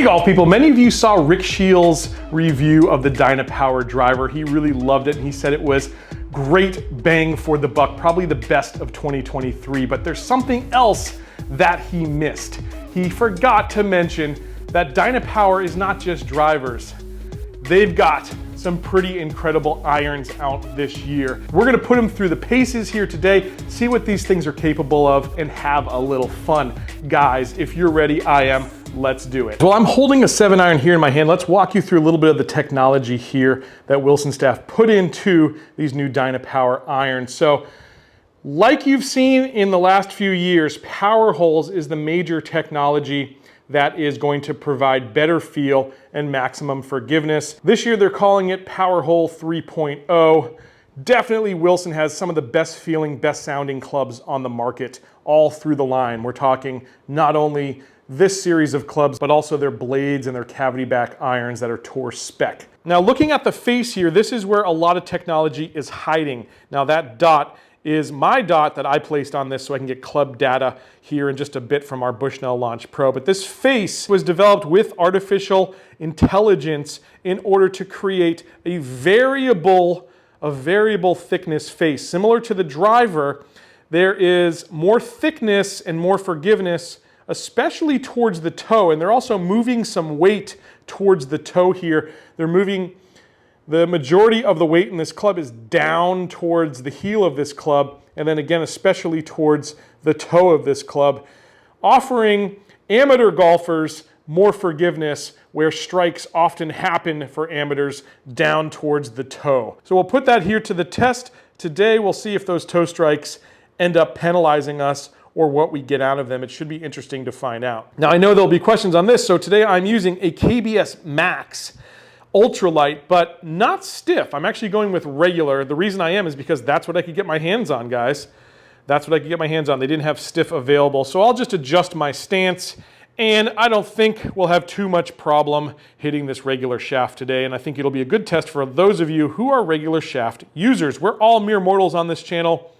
golf people, many of you saw Rick Shiels' review of the Dynapower driver. He really loved it and he said it was great bang for the buck, probably the best of 2023, but there's something else that he missed. He forgot to mention that Dynapower is not just drivers. They've got some pretty incredible irons out this year. We're gonna put them through the paces here today, see what these things are capable of, and have a little fun. Guys, if you're ready, I am. Let's do it. Well, I'm holding a 7-iron here in my hand. Let's walk you through a little bit of the technology here that Wilson staff put into these new Dynapower irons. So, like you've seen in the last few years, power holes is the major technology that is going to provide better feel and maximum forgiveness. This year they're calling it Power Hole 3.0. Definitely Wilson has some of the best feeling, best sounding clubs on the market all through the line. We're talking not only this series of clubs, but also their blades and their cavity back irons that are Tour spec. Now looking at the face here, this is where a lot of technology is hiding. Now that dot is my dot that I placed on this so I can get club data here in just a bit from our Bushnell Launch Pro. But this face was developed with artificial intelligence in order to create a variable thickness face. Similar to the driver, there is more thickness and more forgiveness, especially towards the toe, and they're also moving some weight towards the toe here. They're moving, the majority of the weight in this club is down towards the heel of this club, and then again, especially towards the toe of this club, offering amateur golfers more forgiveness where strikes often happen for amateurs down towards the toe. So we'll put that here to the test. Today, we'll see if those toe strikes end up penalizing us or what we get out of them. It should be interesting to find out. Now I know there'll be questions on this, so today I'm using a KBS Max ultralight, but not stiff. I'm actually going with regular. The reason I am is because that's what I could get my hands on, guys. That's what I could get my hands on. They didn't have stiff available, so I'll just adjust my stance, and I don't think we'll have too much problem hitting this regular shaft today, and I think it'll be a good test for those of you who are regular shaft users. We're all mere mortals on this channel.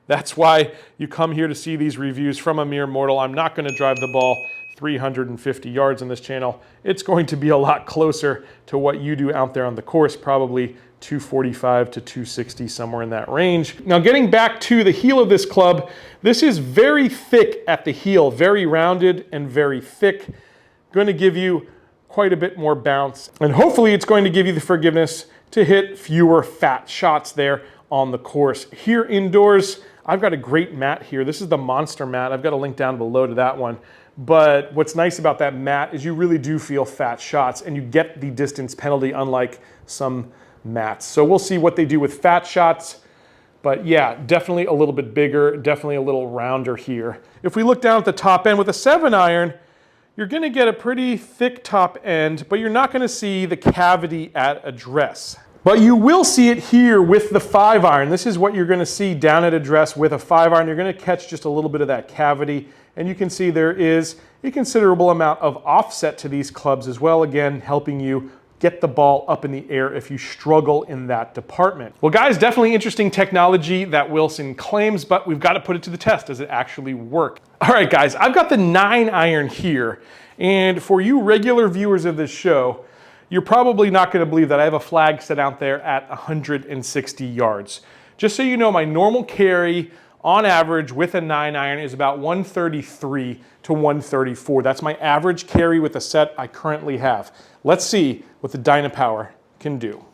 That's why you come here to see these reviews from a mere mortal. I'm not going to drive the ball 350 yards on this channel. It's going to be a lot closer to what you do out there on the course, probably 245 to 260, somewhere in that range. Now getting back to the heel of this club, this is very thick at the heel, very rounded and very thick. Going to give you quite a bit more bounce, and hopefully it's going to give you the forgiveness to hit fewer fat shots there on the course. Here indoors, I've got a great mat here. This is the Monster mat. I've got a link down below to that one. But what's nice about that mat is you really do feel fat shots and you get the distance penalty unlike some mats. So we'll see what they do with fat shots. But yeah, definitely a little bit bigger, definitely a little rounder here. If we look down at the top end with a 7-iron, you're gonna get a pretty thick top end, but you're not gonna see the cavity at address. But you will see it here with the 5-iron. This is what you're gonna see down at address with a 5-iron. You're gonna catch just a little bit of that cavity, and you can see there is a considerable amount of offset to these clubs as well, again, helping you get the ball up in the air if you struggle in that department. Well guys, definitely interesting technology that Wilson claims, but we've got to put it to the test. Does it actually work? All right guys, I've got the 9-iron here, and for you regular viewers of this show, you're probably not going to believe that I have a flag set out there at 160 yards. Just so you know, my normal carry on average with a 9-iron is about 133 to 134. That's my average carry with the set I currently have. Let's see what the Dynapower can do.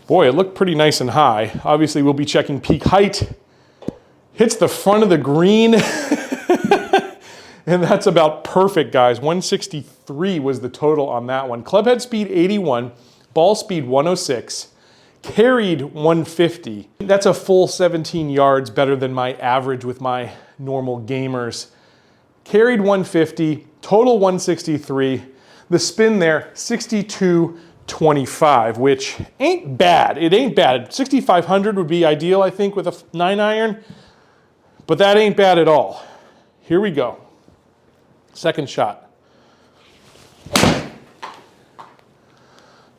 Boy, it looked pretty nice and high. Obviously, we'll be checking peak height. Hits the front of the green. And that's about perfect, guys. 163 was the total on that one. Club head speed 81, ball speed 106, carried 150. That's a full 17 yards better than my average with my normal gamers. Carried 150, total 163. The spin there, 62.25, which ain't bad. It ain't bad. 6,500 would be ideal, I think, with a 9-iron, but that ain't bad at all. Here we go. Second shot.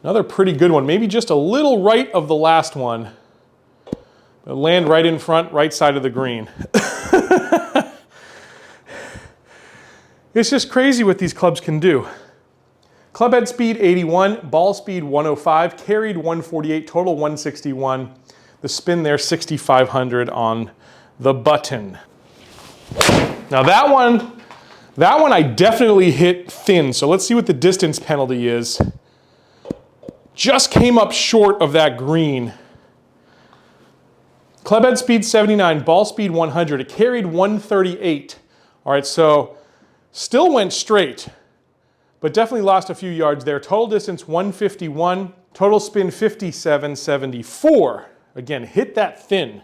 Another pretty good one, maybe just a little right of the last one. But land right in front, right side of the green. It's just crazy what these clubs can do. Club head speed 81, ball speed 105, carried 148, total 161. The spin there 6,500 on the button. Now that one I definitely hit thin, so let's see what the distance penalty is. Just came up short of that green. Club head speed 79, ball speed 100. It carried 138. All right, so still went straight, but definitely lost a few yards there. Total distance 151, total spin 57.74. Again, hit that thin,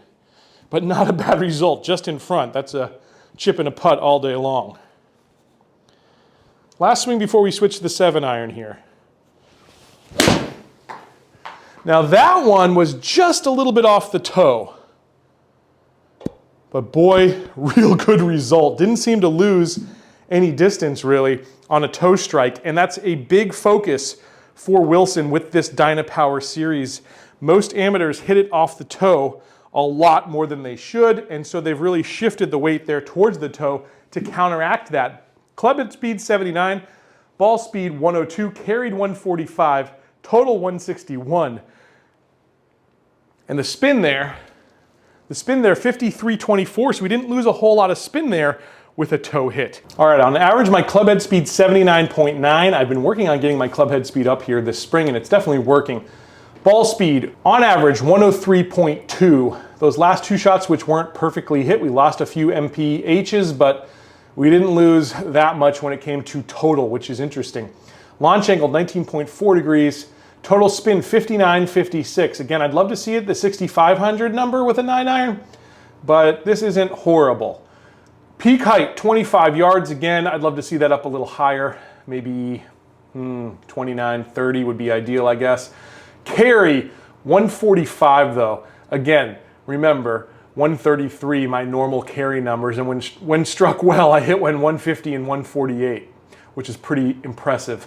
but not a bad result, just in front. That's a chip and a putt all day long. Last swing before we switch to the 7-iron here. Now that one was just a little bit off the toe. But boy, real good result. Didn't seem to lose any distance really on a toe strike, and that's a big focus for Wilson with this Dynapower series. Most amateurs hit it off the toe a lot more than they should, and so they've really shifted the weight there towards the toe to counteract that. Club head speed 79, ball speed 102, carried 145, total 161. And the spin there 53.24, so we didn't lose a whole lot of spin there with a toe hit. All right, on average, my club head speed 79.9. I've been working on getting my club head speed up here this spring, and it's definitely working. Ball speed, on average, 103.2. Those last two shots, which weren't perfectly hit, we lost a few MPHs, but we didn't lose that much when it came to total, which is interesting. Launch angle, 19.4 degrees. Total spin, 59.56. Again, I'd love to see it, the 6,500 number with a 9-iron, but this isn't horrible. Peak height, 25 yards. Again, I'd love to see that up a little higher. Maybe 29, 30 would be ideal, I guess. Carry, 145 though. Again, remember, 133, my normal carry numbers, and when struck well, I hit one 150 and 148, which is pretty impressive.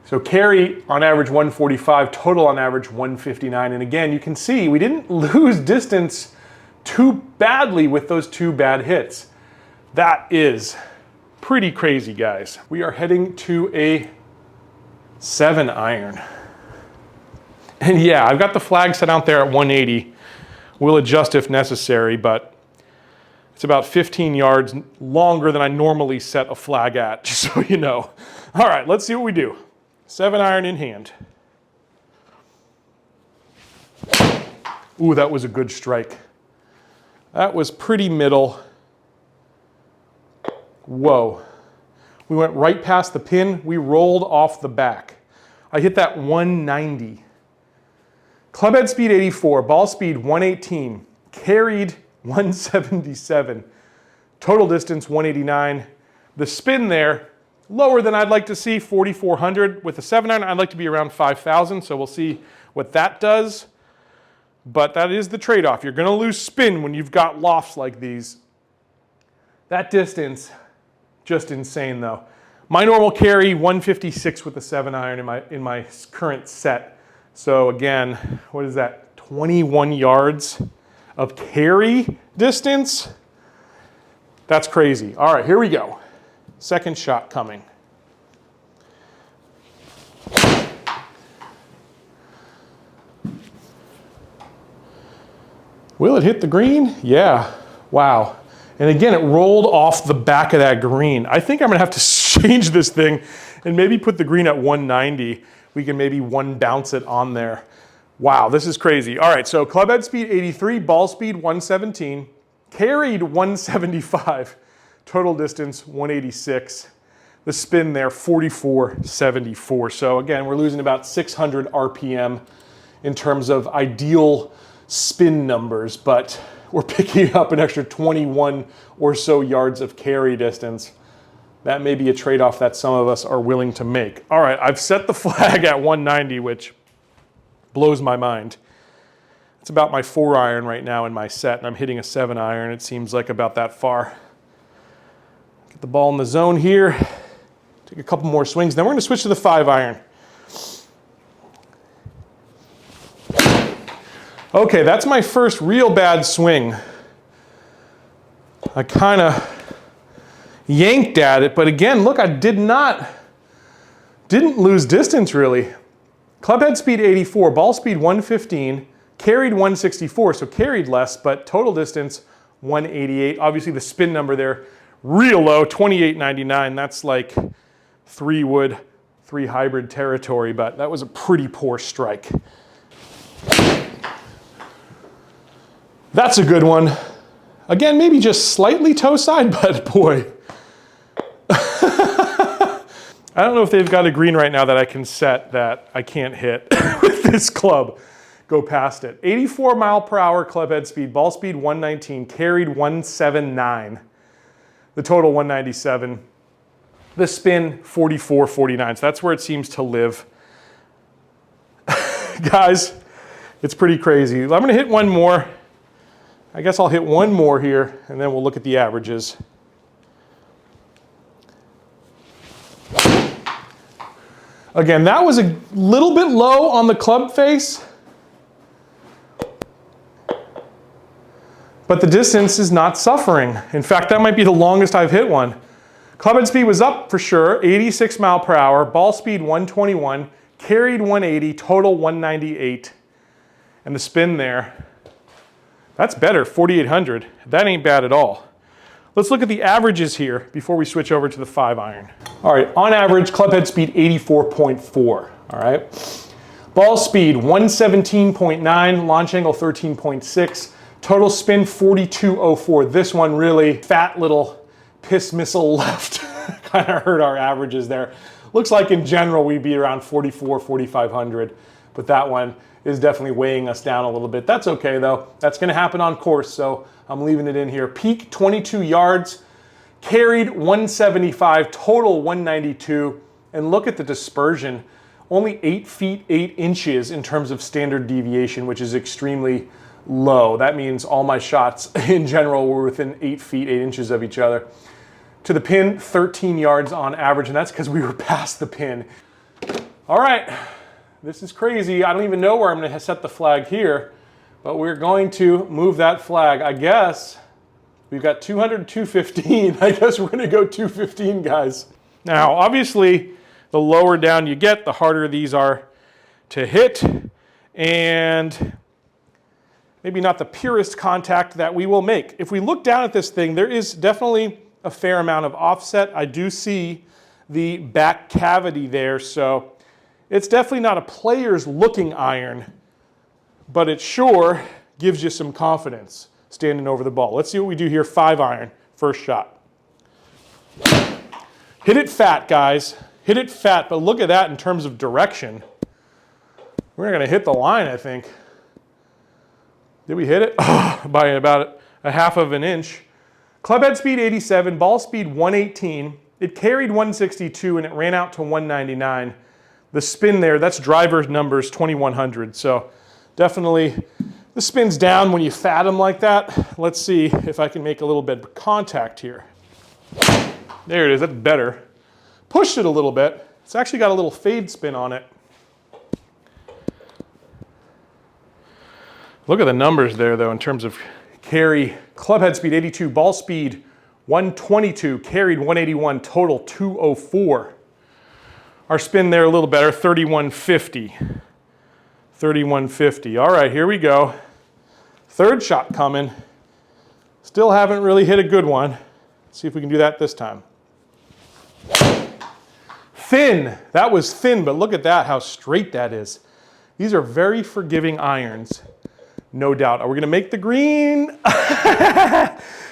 So carry on average 145, total on average 159. And again, you can see we didn't lose distance too badly with those two bad hits. That is pretty crazy, guys. We are heading to a 7-iron. And yeah, I've got the flag set out there at 180. We'll adjust if necessary, but it's about 15 yards longer than I normally set a flag at, just so you know. All right, let's see what we do. 7-iron in hand. Ooh, that was a good strike. That was pretty middle. Whoa. We went right past the pin. We rolled off the back. I hit that 190. Club head speed 84, ball speed 118, carried 177, total distance 189. The spin there, lower than I'd like to see, 4,400. With a 7-iron, I'd like to be around 5,000, so we'll see what that does. But that is the trade-off. You're going to lose spin when you've got lofts like these. That distance, just insane though. My normal carry, 156 with the 7-iron in my current set. So again, what is that? 21 yards of carry distance? That's crazy. All right, here we go. Second shot coming. Will it hit the green? Yeah, wow. And again, it rolled off the back of that green. I think I'm gonna have to change this thing and maybe put the green at 190. We can maybe one bounce it on there. Wow, this is crazy. All right, so club head speed 83, ball speed 117, carried 175, total distance 186. The spin there, 44.74. So again, we're losing about 600 RPM in terms of ideal spin numbers, but we're picking up an extra 21 or so yards of carry distance. That may be a trade-off that some of us are willing to make. All right, I've set the flag at 190, which blows my mind. It's about my 4-iron right now in my set, and I'm hitting a 7-iron. It seems like about that far. Get the ball in the zone here. Take a couple more swings. Then we're going to switch to the 5-iron. Okay, that's my first real bad swing. yanked at it, but again, look, I didn't lose distance really. Club head speed 84, ball speed 115, carried 164, so carried less, but total distance 188. Obviously the spin number there, real low, 28.99. That's like 3 wood, 3 hybrid territory, but that was a pretty poor strike. That's a good one. Again, maybe just slightly toe side, but boy. I don't know if they've got a green right now that I can set that I can't hit with this club. Go past it. 84 mile per hour club head speed, ball speed 119, carried 179. The total 197. The spin 44.49. So that's where it seems to live. Guys, it's pretty crazy. I'm gonna hit one more. I guess I'll hit one more here and then we'll look at the averages. Again, that was a little bit low on the club face, but the distance is not suffering. In fact, that might be the longest I've hit one. Club head speed was up for sure, 86 mile per hour, ball speed 121, carried 180, total 198. And the spin there, that's better, 4,800. That ain't bad at all. Let's look at the averages here before we switch over to the 5-iron. All right, on average, club head speed 84.4, all right? Ball speed 117.9, launch angle 13.6, total spin 42.04. This one really fat little piss missile left kind of hurt our averages there. Looks like in general we'd be around 44, 4,500, but that one is definitely weighing us down a little bit. That's okay though. That's gonna happen on course, so I'm leaving it in here. Peak 22 yards, carried 175, total 192, and look at the dispersion. Only 8 feet 8 inches in terms of standard deviation, which is extremely low. That means all my shots in general were within 8 feet 8 inches of each other. To the pin, 13 yards on average, and that's because we were past the pin. All right, this is crazy. I don't even know where I'm gonna set the flag here, but we're going to move that flag. I guess we've got 200, 215. I guess we're gonna go 215, guys. Now, obviously, the lower down you get, the harder these are to hit, and maybe not the purest contact that we will make. If we look down at this thing, there is definitely a fair amount of offset. I do see the back cavity there, so it's definitely not a player's looking iron, but it sure gives you some confidence standing over the ball. Let's see what we do here. 5-iron, first shot. Hit it fat, guys. Hit it fat, but look at that in terms of direction. We're gonna hit the line, I think. Did we hit it? Oh, by about a half of an inch. Club head speed 87, ball speed 118. It carried 162 and it ran out to 199. The spin there, that's driver's numbers 2100. So definitely the spin's down when you fat them like that. Let's see if I can make a little bit of contact here. There it is, that's better. Pushed it a little bit. It's actually got a little fade spin on it. Look at the numbers there though in terms of carry. Club head speed 82, ball speed 122, carried 181, total 204. Our spin there a little better, 3150. 3150. All right, here we go. Third shot coming. Still haven't really hit a good one. Let's see if we can do that this time. Thin. That was thin, but look at that, how straight that is. These are very forgiving irons. No doubt. Are we gonna make the green?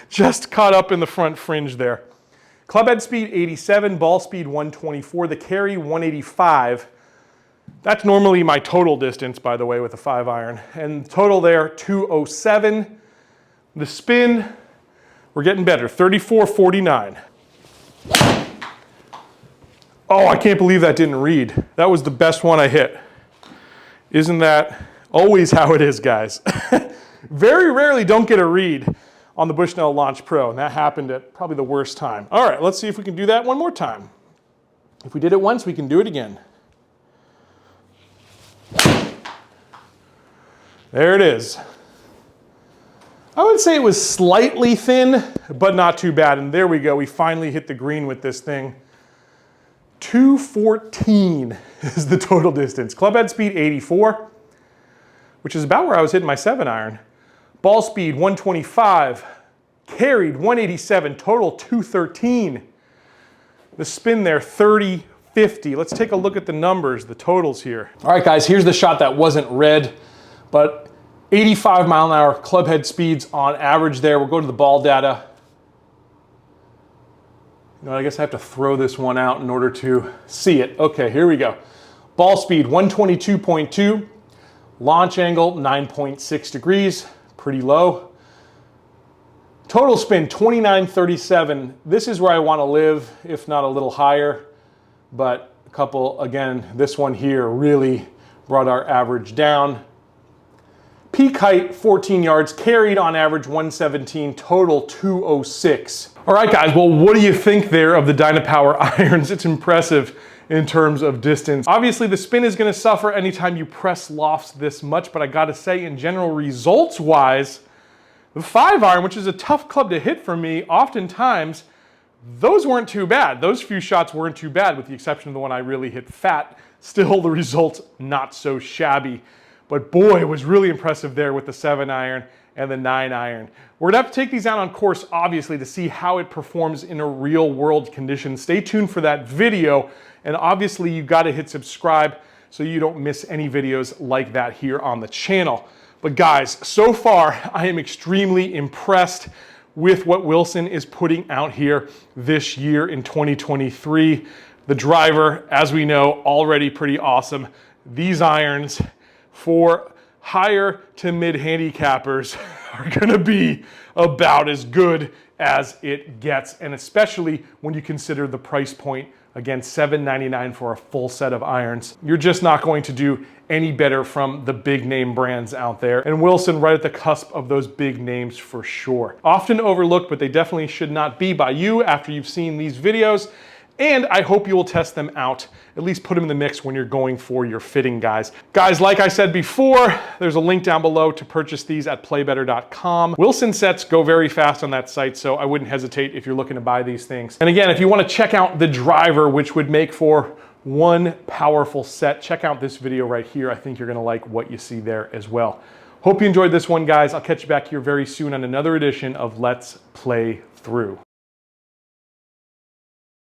Just caught up in the front fringe there. Club head speed 87, ball speed 124, the carry 185. That's normally my total distance, by the way, with a 5-iron. And total there, 207. The spin, we're getting better, 34.49. Oh, I can't believe that didn't read. That was the best one I hit. Isn't that always how it is, guys? Very rarely don't get a read on the Bushnell Launch Pro, and that happened at probably the worst time. All right, let's see if we can do that one more time. If we did it once, we can do it again. There it is. I would say it was slightly thin, but not too bad. And there we go. We finally hit the green with this thing. 214 is the total distance. Club head speed 84, which is about where I was hitting my 7-iron. Ball speed 125, carried 187, total 213. The spin there 30, 50. Let's take a look at the numbers, the totals here. All right, guys, here's the shot that wasn't red, but 85 mile an hour club head speeds on average there. We'll go to the ball data. You know, I guess I have to throw this one out in order to see it. Okay, here we go. Ball speed 122.2, launch angle 9.6 degrees, pretty low. Total spin 2937. This is where I want to live, if not a little higher, but a couple, again, this one here really brought our average down. Peak height 14 yards, carried on average 117, total 206. All right, guys, well, what do you think there of the Dynapower irons? It's impressive in terms of distance. Obviously, the spin is going to suffer anytime you press lofts this much, but I got to say, in general, results-wise, the 5-iron, which is a tough club to hit for me, oftentimes, those weren't too bad. Those few shots weren't too bad, with the exception of the one I really hit fat. Still, the results not so shabby. But boy, it was really impressive there with the 7-iron and the 9-iron. We're gonna have to take these out on course, obviously, to see how it performs in a real world condition. Stay tuned for that video. And obviously, you gotta hit subscribe so you don't miss any videos like that here on the channel. But guys, so far, I am extremely impressed with what Wilson is putting out here this year in 2023. The driver, as we know, already pretty awesome. These irons, for higher to mid handicappers, are gonna be about as good as it gets, and especially when you consider the price point. Again, $7.99 for a full set of irons. You're just not going to do any better from the big name brands out there. And Wilson right at the cusp of those big names for sure. Often overlooked, but they definitely should not be by you after you've seen these videos. And I hope you will test them out, at least put them in the mix when you're going for your fitting, guys. Guys, like I said before, there's a link down below to purchase these at playbetter.com. Wilson sets go very fast on that site, so I wouldn't hesitate if you're looking to buy these things. And again, if you want to check out the driver, which would make for one powerful set, check out this video right here. I think you're gonna like what you see there as well. Hope you enjoyed this one, guys. I'll catch you back here very soon on another edition of Let's Play Through.